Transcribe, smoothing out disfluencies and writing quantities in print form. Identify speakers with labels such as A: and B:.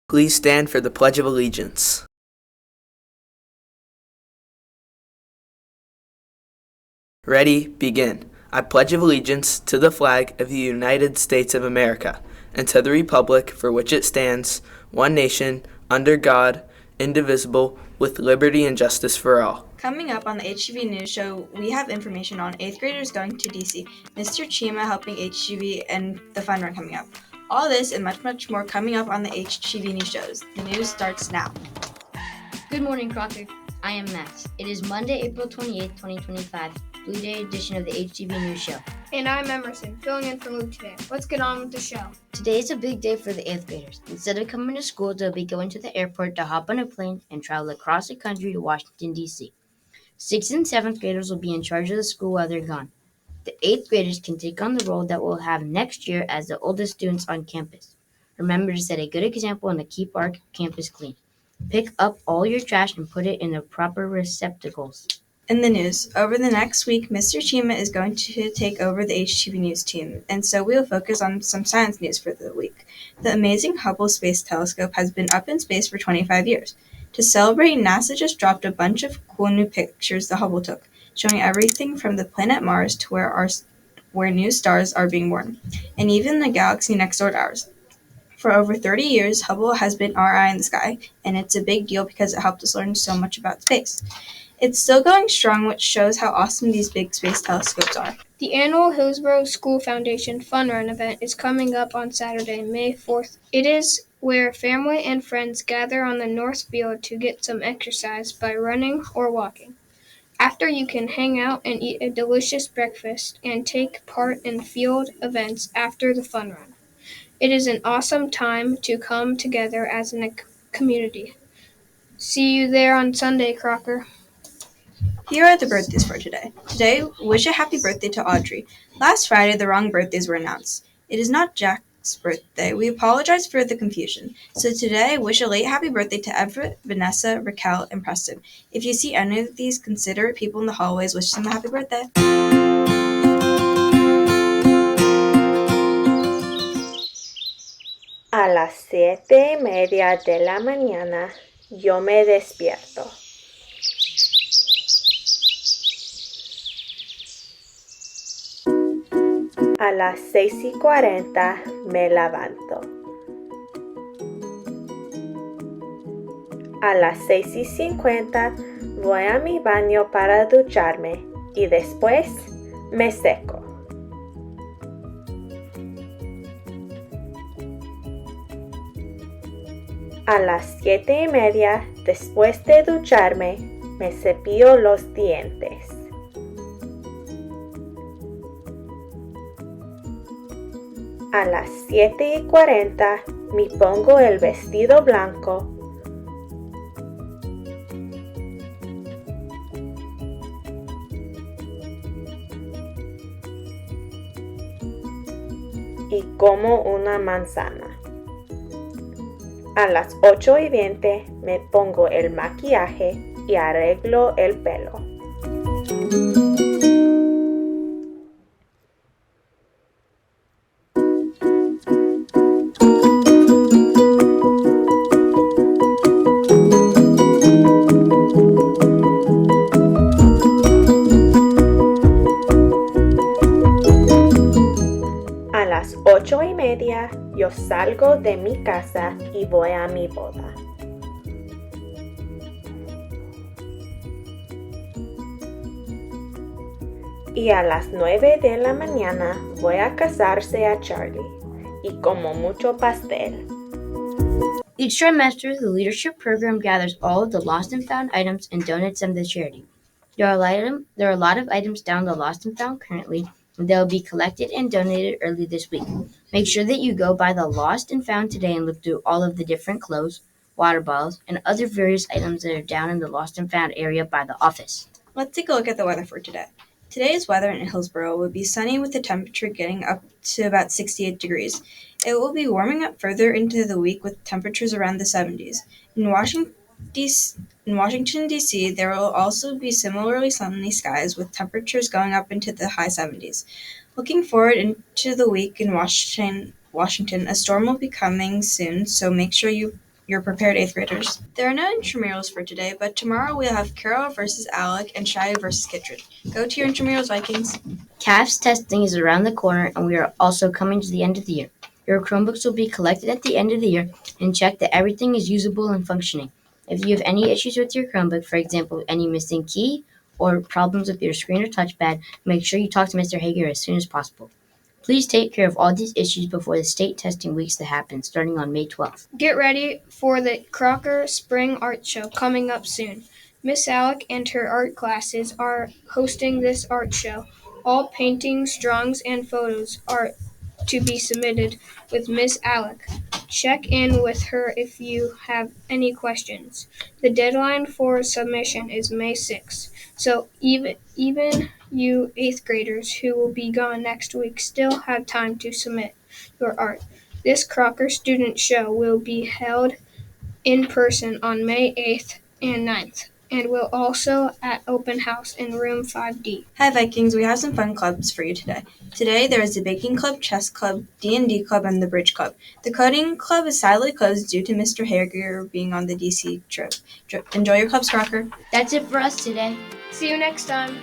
A: Please stand for the Pledge of Allegiance. Ready, begin. I pledge allegiance to the flag of the United States of America and to the republic for which it stands, one nation, under God, indivisible, with liberty and justice for all.
B: Coming up on the HTV News Show, we have information on 8th graders going to DC, Mr. Chima helping HTV, and the fun run coming up. All this and much, much more coming up on the HTV News Shows. The news starts now.
C: Good morning, Crocker. I am Max. It is Monday, April 28th, 2025, Blue Day edition of the HTV News Show.
D: And I'm Emerson, filling in for Luke today. Let's get on with the show.
C: Today is a big day for the 8th graders. Instead of coming to school, they'll be going to the airport to hop on a plane and travel across the country to Washington, D.C. 6th and 7th graders will be in charge of the school while they're gone. The 8th graders can take on the role that we'll have next year as the oldest students on campus. Remember to set a good example and to keep our campus clean. Pick up all your trash and put it in the proper receptacles.
B: In the news, over the next week, Mr. Chima is going to take over the HTV News team, and so we'll focus on some science news for the week. The amazing Hubble Space Telescope has been up in space for 25 years. To celebrate, NASA just dropped a bunch of cool new pictures the Hubble took, showing everything from the planet Mars to where new stars are being born, and even the galaxy next door to ours. For over 30 years, Hubble has been our eye in the sky, and it's a big deal because it helped us learn so much about space. It's still going strong, which shows how awesome these big space telescopes are.
D: The annual Hillsborough School Foundation Fun Run event is coming up on Saturday, May 4th. It is where family and friends gather on the North Field to get some exercise by running or walking. After, you can hang out and eat a delicious breakfast and take part in field events after the fun run. It is an awesome time to come together as a community. See you there on Sunday, Crocker.
B: Here are the birthdays for today. Today, wish a happy birthday to Audrey. Last Friday, the wrong birthdays were announced. It is not Jack's birthday. We apologize for the confusion. So today, wish a late happy birthday to Everett, Vanessa, Raquel, and Preston. If you see any of these considerate people in the hallways, wish them a happy birthday.
E: A las 7:30 de la mañana yo me despierto. A las 6:40 me levanto. A las 6:50 voy a mi baño para ducharme y después me seco. A las 7:30, después de ducharme, me cepillo los dientes. A las 7:40 me pongo el vestido blanco. Y como una manzana. A las 8:20 me pongo el maquillaje y arreglo el pelo. A las 8:30 yo salgo de mi casa y voy a mi boda. Y a las 9 de la mañana voy a casarse a Charlie y como mucho pastel.
C: Each trimester, the leadership program gathers all of the lost and found items and donates them to charity. There are a lot of items down the lost and found currently, and they'll be collected and donated early this week. Make sure that you go by the lost and found today and look through all of the different clothes, water bottles, and other various items that are down in the lost and found area by the office.
B: Let's take a look at the weather for today. Today's weather in Hillsborough will be sunny with the temperature getting up to about 68 degrees. It will be warming up further into the week with temperatures around the 70s. In Washington, D.C., there will also be similarly sunny skies with temperatures going up into the high 70s. Looking forward into the week in Washington, a storm will be coming soon, so make sure you your prepared 8th graders. There are no intramurals for today, but tomorrow we'll have Carol versus Alec and Shia versus Kittredge. Go to your intramurals, Vikings.
C: CAF's testing is around the corner, and we are also coming to the end of the year. Your Chromebooks will be collected at the end of the year and check that everything is usable and functioning. If you have any issues with your Chromebook, for example, any missing key or problems with your screen or touchpad, make sure you talk to Mr. Hager as soon as possible. Please take care of all these issues before the state testing weeks that happen starting on May 12th.
D: Get ready for the Crocker Spring Art Show coming up soon. Miss Alec and her art classes are hosting this art show. All paintings, drawings, and photos are to be submitted with Miss Alec. Check in with her if you have any questions. The deadline for submission is May 6th, so even you 8th graders who will be gone next week still have time to submit your art. This Crocker Student Show will be held in person on May 8th and 9th, and will also at Open House in Room 5D.
B: Hi Vikings, we have some fun clubs for you today. Today there is the Baking Club, Chess Club, D&D Club, and the Bridge Club. The Coding Club is sadly closed due to Mr. Hager being on the DC trip. Enjoy your clubs, Crocker.
C: That's it for us today.
D: See you next time.